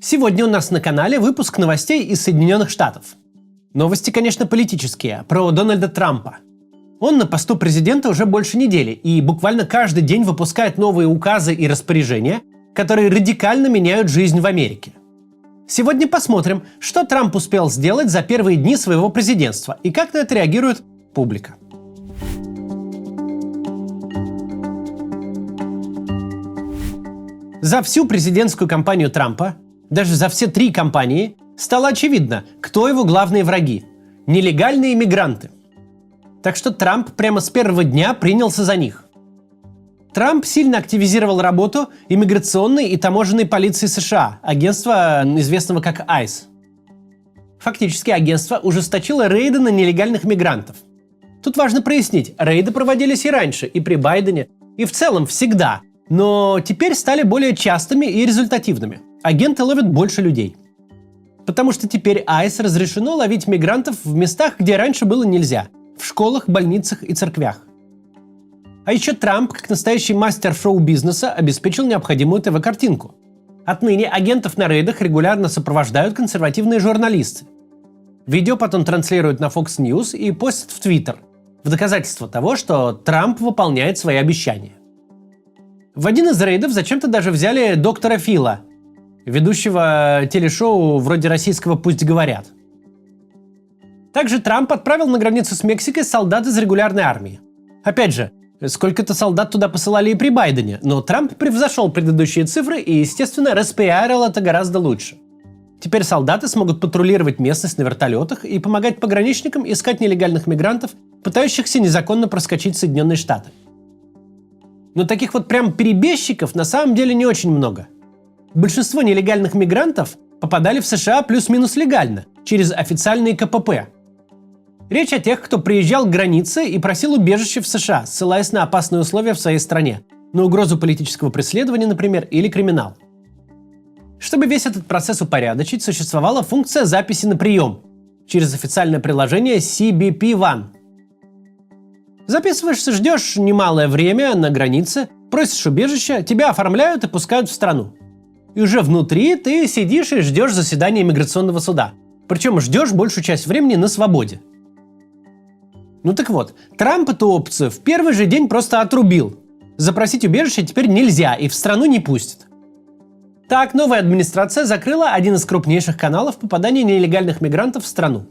Сегодня у нас на канале выпуск новостей из Соединенных Штатов. Новости, конечно, политические, про Дональда Трампа. Он на посту президента уже больше недели и буквально каждый день выпускает новые указы и распоряжения, которые радикально меняют жизнь в Америке. Сегодня посмотрим, что Трамп успел сделать за первые дни своего президентства и как на это реагирует публика. За всю президентскую кампанию Трампа, даже за все 3 кампании, стало очевидно, кто его главные враги – нелегальные мигранты. Так что Трамп прямо с первого дня принялся за них. Трамп сильно активизировал работу иммиграционной и таможенной полиции США, агентства, известного как ICE. Фактически агентство ужесточило рейды на нелегальных мигрантов. Тут важно прояснить, рейды проводились и раньше, и при Байдене, и в целом всегда, но теперь стали более частыми и результативными. Агенты ловят больше людей. Потому что теперь ICE разрешено ловить мигрантов в местах, где раньше было нельзя – в школах, больницах и церквях. А еще Трамп, как настоящий мастер шоу-бизнеса, обеспечил необходимую ТВ-картинку. Отныне агентов на рейдах регулярно сопровождают консервативные журналисты. Видео потом транслируют на Fox News и постят в Twitter, в доказательство того, что Трамп выполняет свои обещания. В один из рейдов зачем-то даже взяли доктора Фила, ведущего телешоу вроде российского «Пусть говорят». Также Трамп отправил на границу с Мексикой солдат из регулярной армии. Опять же, сколько-то солдат туда посылали и при Байдене, но Трамп превзошел предыдущие цифры и, естественно, распиарил это гораздо лучше. Теперь солдаты смогут патрулировать местность на вертолетах и помогать пограничникам искать нелегальных мигрантов, пытающихся незаконно проскочить в Соединенные Штаты. Но таких вот прям перебежчиков на самом деле не очень много. Большинство нелегальных мигрантов попадали в США плюс-минус легально, через официальные КПП. Речь о тех, кто приезжал к границе и просил убежище в США, ссылаясь на опасные условия в своей стране, на угрозу политического преследования, например, или криминал. Чтобы весь этот процесс упорядочить, существовала функция записи на прием через официальное приложение CBP One. Записываешься, ждешь немалое время на границе, просишь убежища, тебя оформляют и пускают в страну. И уже внутри ты сидишь и ждешь заседания иммиграционного суда. Причем ждешь большую часть времени на свободе. Ну так вот, Трамп эту опцию в первый же день просто отрубил. Запросить убежище теперь нельзя и в страну не пустят. Так, новая администрация закрыла один из крупнейших каналов попадания нелегальных мигрантов в страну.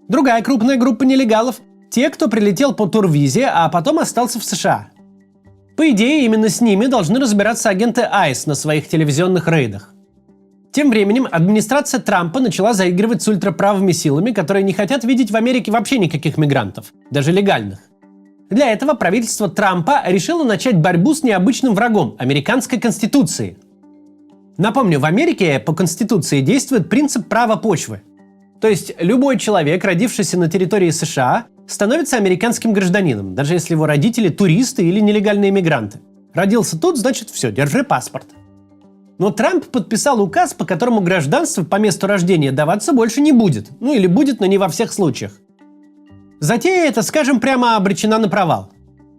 Другая крупная группа нелегалов – те, кто прилетел по турвизе, а потом остался в США. По идее, именно с ними должны разбираться агенты ICE на своих телевизионных рейдах. Тем временем администрация Трампа начала заигрывать с ультраправыми силами, которые не хотят видеть в Америке вообще никаких мигрантов, даже легальных. Для этого правительство Трампа решило начать борьбу с необычным врагом – американской Конституцией. Напомню, в Америке по Конституции действует принцип права почвы. То есть любой человек, родившийся на территории США, становится американским гражданином, даже если его родители туристы или нелегальные мигранты. Родился тут, значит все, держи паспорт. Но Трамп подписал указ, по которому гражданство по месту рождения даваться больше не будет. Ну или будет, но не во всех случаях. Затея эта, скажем прямо, обречена на провал.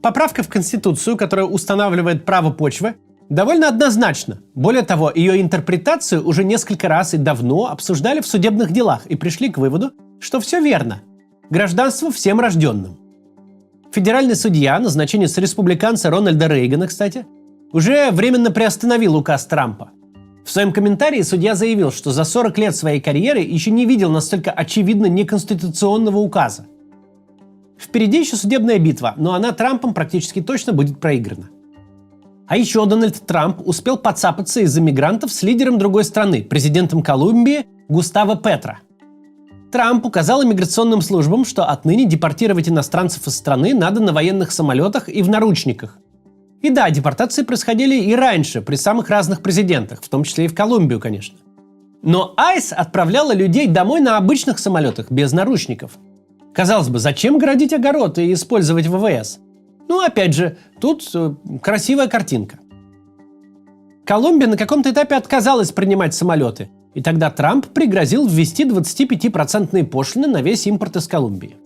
Поправка в Конституцию, которая устанавливает право почвы, довольно однозначна. Более того, ее интерпретацию уже несколько раз и давно обсуждали в судебных делах и пришли к выводу, что все верно. Гражданство всем рожденным. Федеральный судья, назначение с республиканца Рональда Рейгана, кстати, уже временно приостановил указ Трампа. В своем комментарии судья заявил, что за 40 лет своей карьеры еще не видел настолько очевидно неконституционного указа. Впереди еще судебная битва, но она Трампом практически точно будет проиграна. А еще Дональд Трамп успел подцапаться из-за мигрантов с лидером другой страны, президентом Колумбии Густаво Петро. Трамп указал иммиграционным службам, что отныне депортировать иностранцев из страны надо на военных самолетах и в наручниках. И да, депортации происходили и раньше, при самых разных президентах, в том числе и в Колумбию, конечно. Но ICE отправляла людей домой на обычных самолетах, без наручников. Казалось бы, зачем городить огород и использовать ВВС? Ну, опять же, тут красивая картинка. Колумбия на каком-то этапе отказалась принимать самолеты, и тогда Трамп пригрозил ввести 25% пошлины на весь импорт из Колумбии.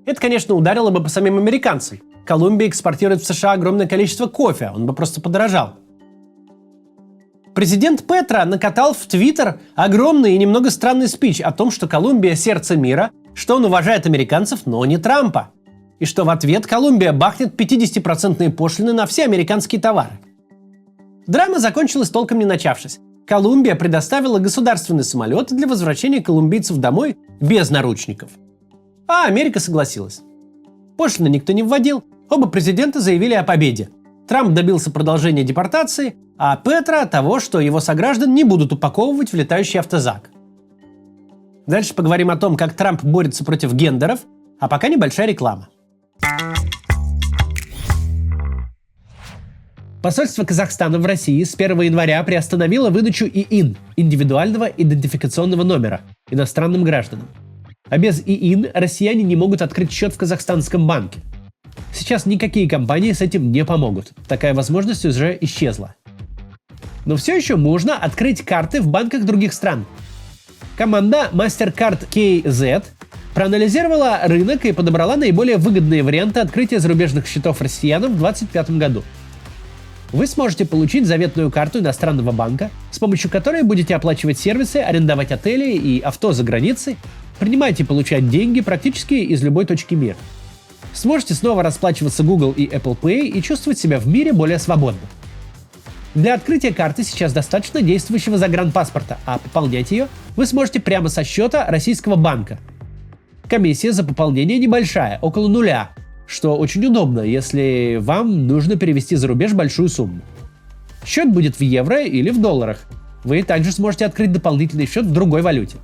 Это, конечно, ударило бы по самим американцам. Колумбия экспортирует в США огромное количество кофе, он бы просто подорожал. Президент Петро накатал в Твиттер огромный и немного странный спич о том, что Колумбия – сердце мира, что он уважает американцев, но не Трампа. И что в ответ Колумбия бахнет 50% пошлины на все американские товары. Драма закончилась толком не начавшись. Колумбия предоставила государственный самолет для возвращения колумбийцев домой без наручников. А Америка согласилась. Пошлины никто не вводил, оба президента заявили о победе. Трамп добился продолжения депортации, а Петро того, что его сограждан не будут упаковывать в летающий автозак. Дальше поговорим о том, как Трамп борется против гендеров, а пока небольшая реклама. Посольство Казахстана в России с 1 января приостановило выдачу ИИН – индивидуального идентификационного номера иностранным гражданам. А без ИИН россияне не могут открыть счет в казахстанском банке. Сейчас никакие компании с этим не помогут. Такая возможность уже исчезла. Но все еще можно открыть карты в банках других стран. Команда MasterCard KZ проанализировала рынок и подобрала наиболее выгодные варианты открытия зарубежных счетов россиянам в 2025 году. Вы сможете получить заветную карту иностранного банка, с помощью которой будете оплачивать сервисы, арендовать отели и авто за границей, принимать и получать деньги практически из любой точки мира. Сможете снова расплачиваться Google и Apple Pay и чувствовать себя в мире более свободно. Для открытия карты сейчас достаточно действующего загранпаспорта, а пополнять ее вы сможете прямо со счета российского банка. Комиссия за пополнение небольшая, около нуля, что очень удобно, если вам нужно перевести за рубеж большую сумму. Счет будет в евро или в долларах. Вы также сможете открыть дополнительный счет в другой валюте.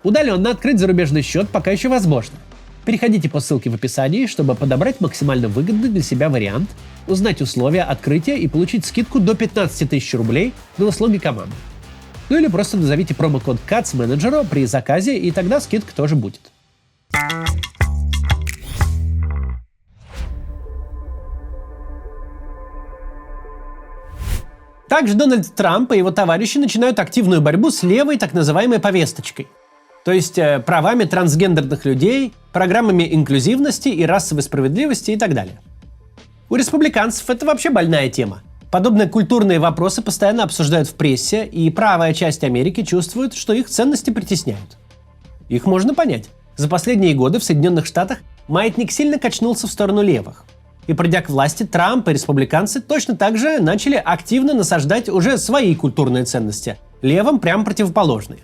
Удаленно открыть зарубежный счет пока еще возможно. Переходите по ссылке в описании, чтобы подобрать максимально выгодный для себя вариант, узнать условия открытия и получить скидку до 15 тысяч рублей на услуги команды. Ну или просто назовите промокод CATS менеджеру при заказе, и тогда скидка тоже будет. Также Дональд Трамп и его товарищи начинают активную борьбу с левой так называемой повесточкой. То есть правами трансгендерных людей, программами инклюзивности и расовой справедливости и так далее. У республиканцев это вообще больная тема. Подобные культурные вопросы постоянно обсуждают в прессе, и правая часть Америки чувствует, что их ценности притесняют. Их можно понять. За последние годы в Соединенных Штатах маятник сильно качнулся в сторону левых. И придя к власти, Трамп и республиканцы точно так же начали активно насаждать уже свои культурные ценности, левым прямо противоположные.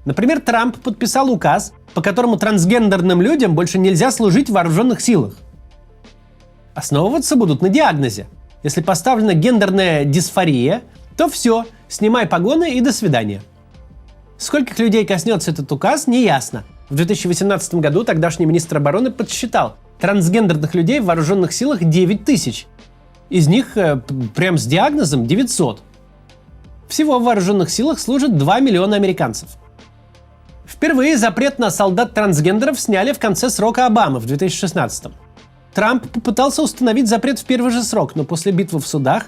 Например, Трамп подписал указ, по которому трансгендерным людям больше нельзя служить в вооруженных силах. Основываться будут на диагнозе. Если поставлена гендерная дисфория, то все, снимай погоны и до свидания. Скольких людей коснется этот указ, неясно. В 2018 году тогдашний министр обороны подсчитал, трансгендерных людей в вооруженных силах 9 тысяч. Из них прям с диагнозом 900. Всего в вооруженных силах служат 2 миллиона американцев. Впервые запрет на солдат-трансгендеров сняли в конце срока Обамы в 2016. Трамп попытался установить запрет в первый же срок, но после битвы в судах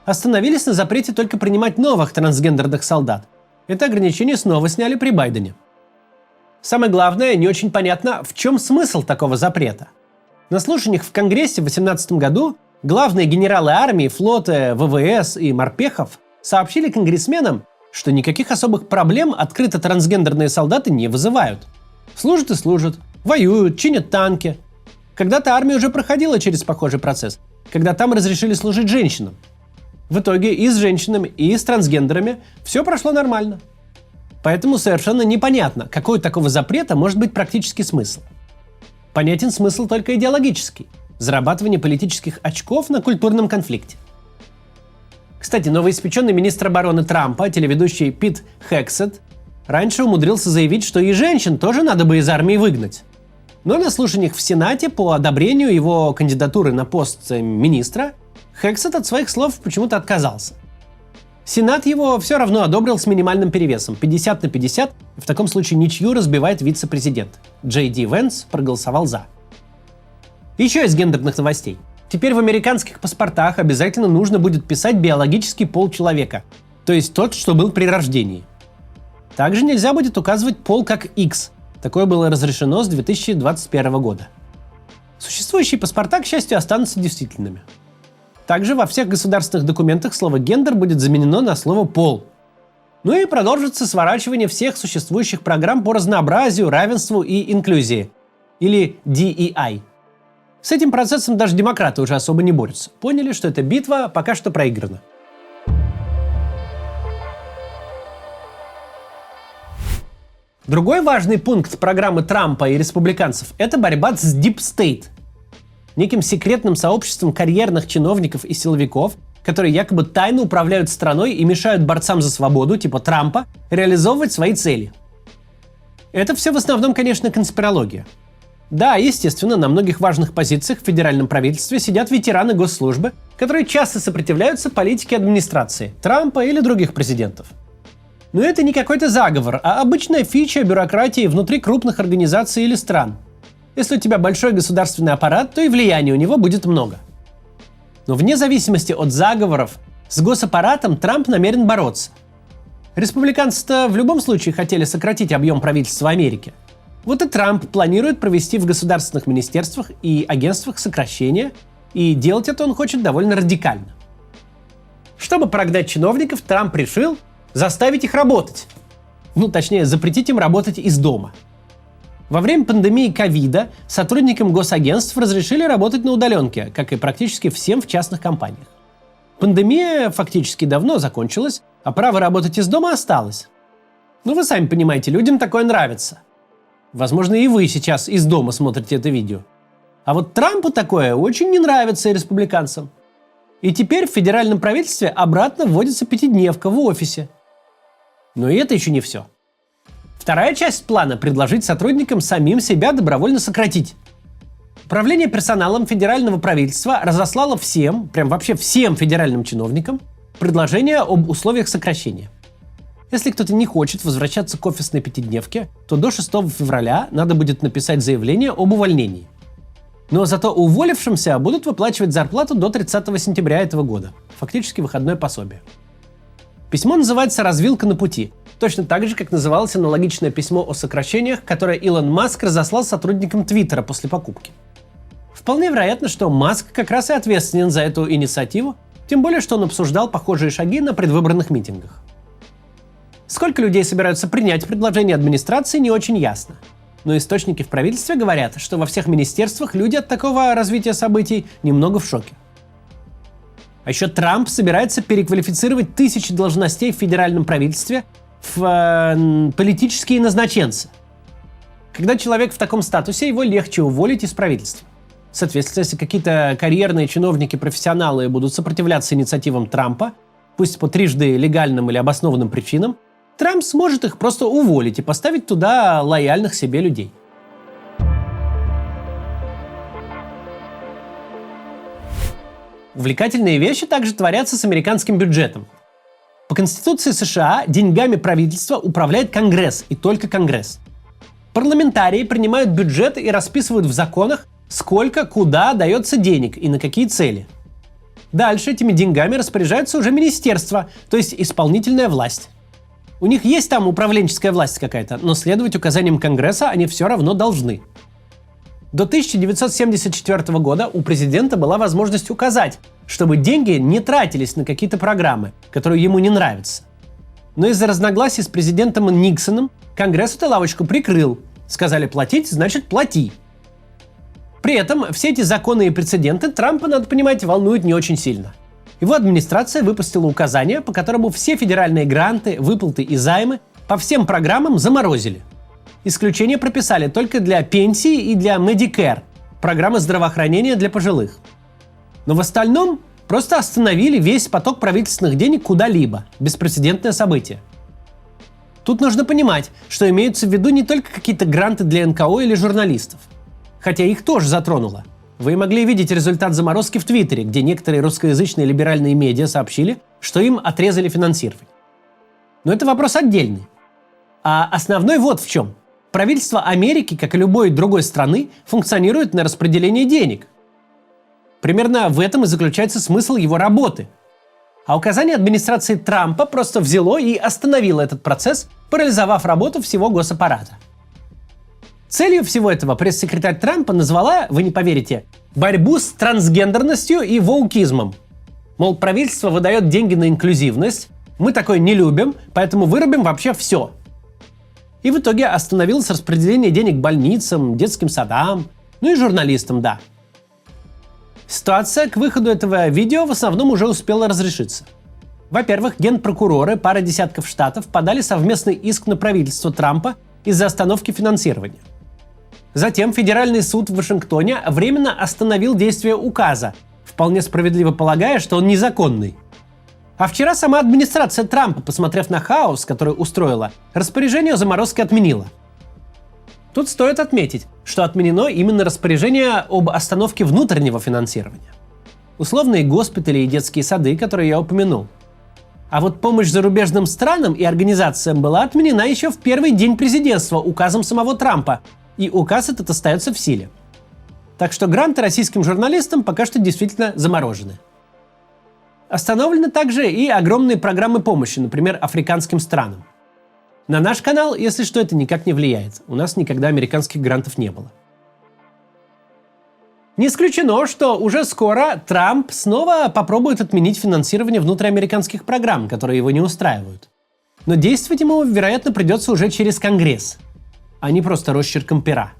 остановились на запрете только принимать новых трансгендерных солдат. Это ограничение снова сняли при Байдене. Самое главное, не очень понятно, в чем смысл такого запрета. На слушаниях в Конгрессе в 2018 году главные генералы армии, флота, ВВС и морпехов сообщили конгрессменам, что никаких особых проблем открыто трансгендерные солдаты не вызывают. Служат и служат, воюют, чинят танки. Когда-то армия уже проходила через похожий процесс, когда там разрешили служить женщинам. В итоге и с женщинами, и с трансгендерами все прошло нормально. Поэтому совершенно непонятно, какой у такого запрета может быть практический смысл. Понятен смысл только идеологический – зарабатывание политических очков на культурном конфликте. Кстати, новоиспеченный министр обороны Трампа, телеведущий Пит Хексет, раньше умудрился заявить, что и женщин тоже надо бы из армии выгнать. Но на слушаниях в Сенате по одобрению его кандидатуры на пост министра Хексет от своих слов почему-то отказался. Сенат его все равно одобрил с минимальным перевесом – 50 на 50, и в таком случае ничью разбивает вице-президент. Джей Ди Венс проголосовал за. Еще из гендерных новостей. Теперь в американских паспортах обязательно нужно будет писать биологический пол человека, то есть тот, что был при рождении. Также нельзя будет указывать пол как X. Такое было разрешено с 2021 года. Существующие паспорта, к счастью, останутся действительными. Также во всех государственных документах слово «гендер» будет заменено на слово «пол». Ну и продолжится сворачивание всех существующих программ по разнообразию, равенству и инклюзии, или DEI. С этим процессом даже демократы уже особо не борются. Поняли, что эта битва пока что проиграна. Другой важный пункт программы Трампа и республиканцев – это борьба с Deep State, неким секретным сообществом карьерных чиновников и силовиков, которые якобы тайно управляют страной и мешают борцам за свободу, типа Трампа, реализовывать свои цели. Это все в основном, конечно, конспирология. Да, естественно, на многих важных позициях в федеральном правительстве сидят ветераны госслужбы, которые часто сопротивляются политике администрации, Трампа или других президентов. Но это не какой-то заговор, а обычная фича бюрократии внутри крупных организаций или стран. Если у тебя большой государственный аппарат, то и влияния у него будет много. Но вне зависимости от заговоров, с госаппаратом Трамп намерен бороться. Республиканцы-то в любом случае хотели сократить объем правительства Америки. Вот и Трамп планирует провести в государственных министерствах и агентствах сокращения, и делать это он хочет довольно радикально. Чтобы прогнать чиновников, Трамп решил заставить их работать. Точнее, запретить им работать из дома. Во время пандемии ковида сотрудникам госагентств разрешили работать на удаленке, как и практически всем в частных компаниях. Пандемия фактически давно закончилась, а право работать из дома осталось. Вы сами понимаете, людям такое нравится. Возможно, и вы сейчас из дома смотрите это видео. А вот Трампу такое очень не нравится и республиканцам. И теперь в федеральном правительстве обратно вводится пятидневка в офисе. Но и это еще не все. Вторая часть плана – предложить сотрудникам самим себя добровольно сократить. Управление персоналом федерального правительства разослало всем, прям вообще всем федеральным чиновникам, предложение об условиях сокращения. Если кто-то не хочет возвращаться к офисной пятидневке, то до 6 февраля надо будет написать заявление об увольнении. Но зато уволившимся будут выплачивать зарплату до 30 сентября этого года. Фактически выходное пособие. Письмо называется «Развилка на пути». Точно так же, как называлось аналогичное письмо о сокращениях, которое Илон Маск разослал сотрудникам Твиттера после покупки. Вполне вероятно, что Маск как раз и ответственен за эту инициативу, тем более, что он обсуждал похожие шаги на предвыборных митингах. Сколько людей собираются принять предложение администрации, не очень ясно. Но источники в правительстве говорят, что во всех министерствах люди от такого развития событий немного в шоке. А еще Трамп собирается переквалифицировать тысячи должностей в федеральном правительстве в политические назначенцы. Когда человек в таком статусе, его легче уволить из правительства. Соответственно, если какие-то карьерные чиновники-профессионалы будут сопротивляться инициативам Трампа, пусть по трижды легальным или обоснованным причинам, Трамп сможет их просто уволить и поставить туда лояльных себе людей. Увлекательные вещи также творятся с американским бюджетом. По Конституции США деньгами правительства управляет Конгресс, и только Конгресс. Парламентарии принимают бюджет и расписывают в законах, сколько, куда дается денег и на какие цели. Дальше этими деньгами распоряжаются уже министерства, то есть исполнительная власть. У них есть там управленческая власть какая-то, но следовать указаниям Конгресса они все равно должны. До 1974 года у президента была возможность указать, чтобы деньги не тратились на какие-то программы, которые ему не нравятся. Но из-за разногласий с президентом Никсоном Конгресс эту лавочку прикрыл. Сказали платить, значит плати. При этом все эти законы и прецеденты Трампа, надо понимать, волнуют не очень сильно. Его администрация выпустила указание, по которому все федеральные гранты, выплаты и займы по всем программам заморозили. Исключения прописали только для пенсии и для Medicare, программы здравоохранения для пожилых. Но в остальном просто остановили весь поток правительственных денег куда-либо. Беспрецедентное событие. Тут нужно понимать, что имеются в виду не только какие-то гранты для НКО или журналистов. Хотя их тоже затронуло. Вы могли видеть результат заморозки в Твиттере, где некоторые русскоязычные либеральные медиа сообщили, что им отрезали финансирование. Но это вопрос отдельный. А основной вот в чем. Правительство Америки, как и любой другой страны, функционирует на распределении денег. Примерно в этом и заключается смысл его работы. А указание администрации Трампа просто взяло и остановило этот процесс, парализовав работу всего госаппарата. Целью всего этого пресс-секретарь Трампа назвала, вы не поверите, борьбу с трансгендерностью и воукизмом. Мол, правительство выдает деньги на инклюзивность, мы такое не любим, поэтому вырубим вообще все. И в итоге остановилось распределение денег больницам, детским садам, ну и журналистам, да. Ситуация к выходу этого видео в основном уже успела разрешиться. Во-первых, генпрокуроры пары десятков штатов подали совместный иск на правительство Трампа из-за остановки финансирования. Затем Федеральный суд в Вашингтоне временно остановил действие указа, вполне справедливо полагая, что он незаконный. А вчера сама администрация Трампа, посмотрев на хаос, который устроила, распоряжение о заморозке отменила. Тут стоит отметить, что отменено именно распоряжение об остановке внутреннего финансирования. Условные госпитали и детские сады, которые я упомянул. А вот помощь зарубежным странам и организациям была отменена еще в первый день президентства указом самого Трампа, и указ этот остается в силе. Так что гранты российским журналистам пока что действительно заморожены. Остановлены также и огромные программы помощи, например, африканским странам. На наш канал, если что, это никак не влияет. У нас никогда американских грантов не было. Не исключено, что уже скоро Трамп снова попробует отменить финансирование внутриамериканских программ, которые его не устраивают. Но действовать ему, вероятно, придется уже через Конгресс, а не просто росчерком пера.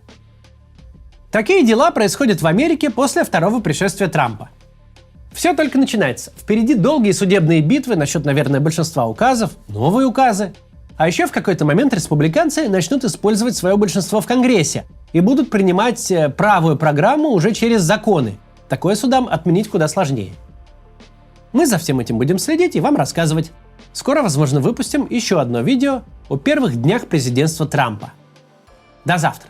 Такие дела происходят в Америке после второго пришествия Трампа. Все только начинается. Впереди долгие судебные битвы насчет, наверное, большинства указов, новые указы. А еще в какой-то момент республиканцы начнут использовать свое большинство в Конгрессе и будут принимать правую программу уже через законы. Такое судам отменить куда сложнее. Мы за всем этим будем следить и вам рассказывать. Скоро, возможно, выпустим еще одно видео о первых днях президентства Трампа. До завтра!